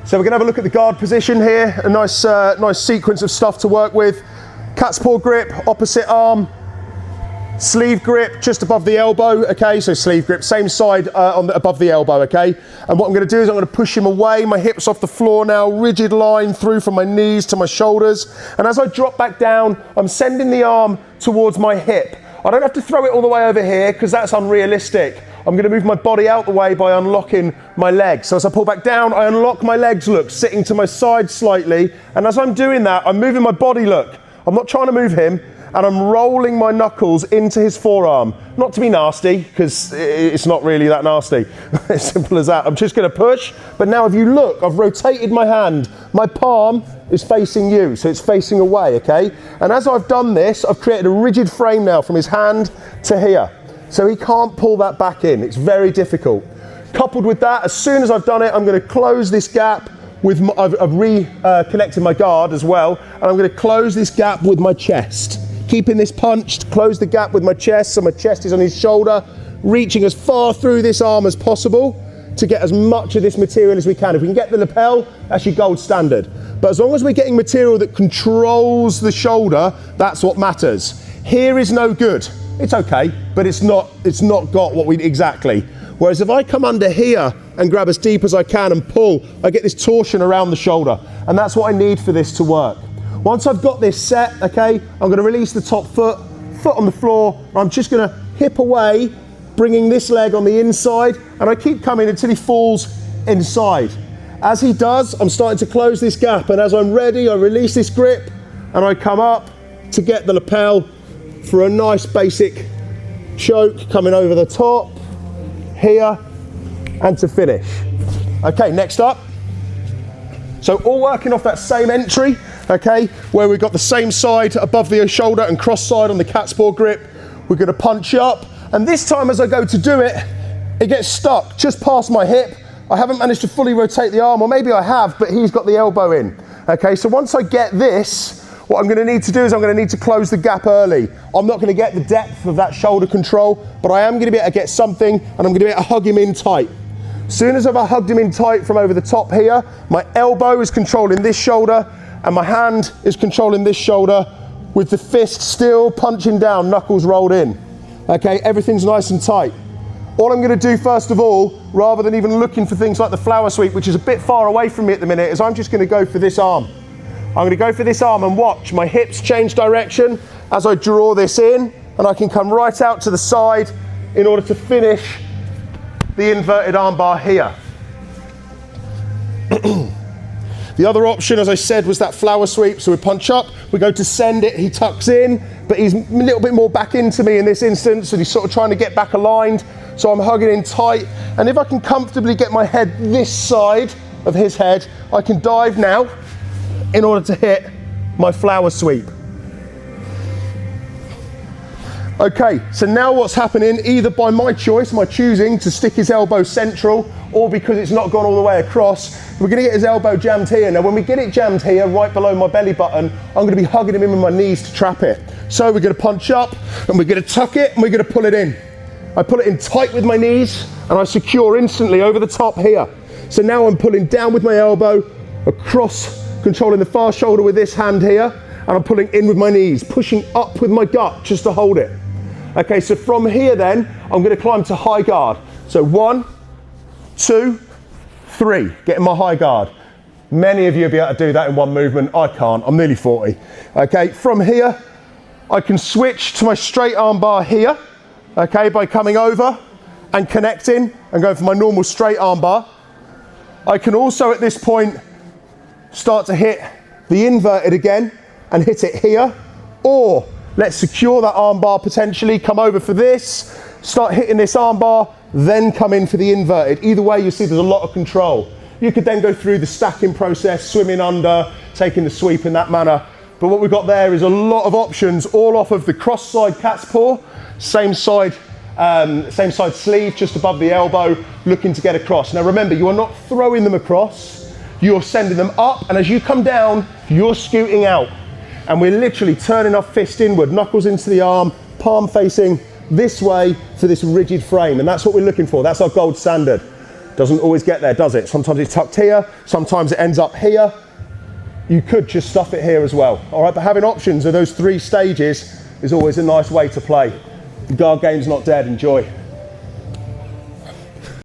So we're going to have a look at the guard position here. A nice sequence of stuff to work with. Cat's paw grip, opposite arm. Sleeve grip just above the elbow, okay? So sleeve grip, same side above the elbow, okay? And what I'm going to do is I'm going to push him away, my hips off the floor now, rigid line through from my knees to my shoulders. And as I drop back down, I'm sending the arm towards my hip. I don't have to throw it all the way over here because that's unrealistic. I'm going to move my body out the way by unlocking my legs. So as I pull back down, I unlock my legs, look, sitting to my side slightly. And as I'm doing that, I'm moving my body, look. I'm not trying to move him. And I'm rolling my knuckles into his forearm. Not to be nasty, because it's not really that nasty. As simple as that. I'm just going to push. But now if you look, I've rotated my hand. My palm is facing you, so it's facing away, okay? And as I've done this, I've created a rigid frame now from his hand to here. So he can't pull that back in. It's very difficult. Coupled with that, as soon as I've done it, I'm going to close this gap with I've reconnected my guard as well, and I'm going to close this gap with my chest. Keeping this punched, close the gap with my chest, so my chest is on his shoulder, reaching as far through this arm as possible to get as much of this material as we can. If we can get the lapel, that's your gold standard. But as long as we're getting material that controls the shoulder, that's what matters. Here is no good. It's okay, but it's not got what we exactly. Whereas if I come under here and grab as deep as I can and pull, I get this torsion around the shoulder. And that's what I need for this to work. Once I've got this set, okay, I'm going to release the top foot on the floor. I'm just going to hip away, bringing this leg on the inside, and I keep coming until he falls inside. As he does, I'm starting to close this gap, and as I'm ready, I release this grip, and I come up to get the lapel for a nice basic choke coming over the top, here, and to finish. Okay, next up. So all working off that same entry, okay, where we've got the same side above the shoulder and cross side on the cat's paw grip. We're going to punch up, and this time as I go to do it, it gets stuck just past my hip. I haven't managed to fully rotate the arm, or maybe I have, but he's got the elbow in. Okay, so once I get this, what I'm going to need to do is I'm going to need to close the gap early. I'm not going to get the depth of that shoulder control, but I am going to be able to get something, and I'm going to be able to hug him in tight. As soon as I've hugged him in tight from over the top here, my elbow is controlling this shoulder, and my hand is controlling this shoulder with the fist still punching down, knuckles rolled in. Okay, everything's nice and tight. All I'm going to do first of all, rather than even looking for things like the flower sweep, which is a bit far away from me at the minute, is I'm just going to go for this arm. I'm going to go for this arm and watch my hips change direction as I draw this in, and I can come right out to the side in order to finish the inverted armbar here. The other option, as I said, was that flower sweep. So we punch up, we go to send it, he tucks in, but he's a little bit more back into me in this instance, and he's sort of trying to get back aligned. So I'm hugging in tight, and if I can comfortably get my head this side of his head, I can dive now in order to hit my flower sweep. Okay, so now what's happening, either by my choice, my choosing to stick his elbow central, or because it's not gone all the way across, we're going to get his elbow jammed here. Now when we get it jammed here, right below my belly button, I'm going to be hugging him in with my knees to trap it. So we're going to punch up, and we're going to tuck it, and we're going to pull it in. I pull it in tight with my knees, and I secure instantly over the top here. So now I'm pulling down with my elbow, across, controlling the far shoulder with this hand here, and I'm pulling in with my knees, pushing up with my gut just to hold it. Okay, so from here then, I'm going to climb to high guard. So 1, 2, 3, getting my high guard. Many of you will be able to do that in one movement. I can't, I'm nearly 40. Okay, from here, I can switch to my straight arm bar here, okay, by coming over and connecting and going for my normal straight arm bar. I can also at this point start to hit the inverted again and hit it here, or let's secure that arm bar potentially, come over for this, start hitting this arm bar, then come in for the inverted. Either way, you see there's a lot of control. You could then go through the stacking process, swimming under, taking the sweep in that manner. But what we've got there is a lot of options, all off of the cross side cat's paw, same side sleeve, just above the elbow, looking to get across. Now remember, you are not throwing them across, you're sending them up, and as you come down, you're scooting out. And we're literally turning our fist inward, knuckles into the arm, palm facing this way to this rigid frame. And that's what we're looking for. That's our gold standard. Doesn't always get there, does it? Sometimes it's tucked here, sometimes it ends up here. You could just stuff it here as well. All right, but having options of those 3 stages is always a nice way to play. The guard game's not dead, enjoy.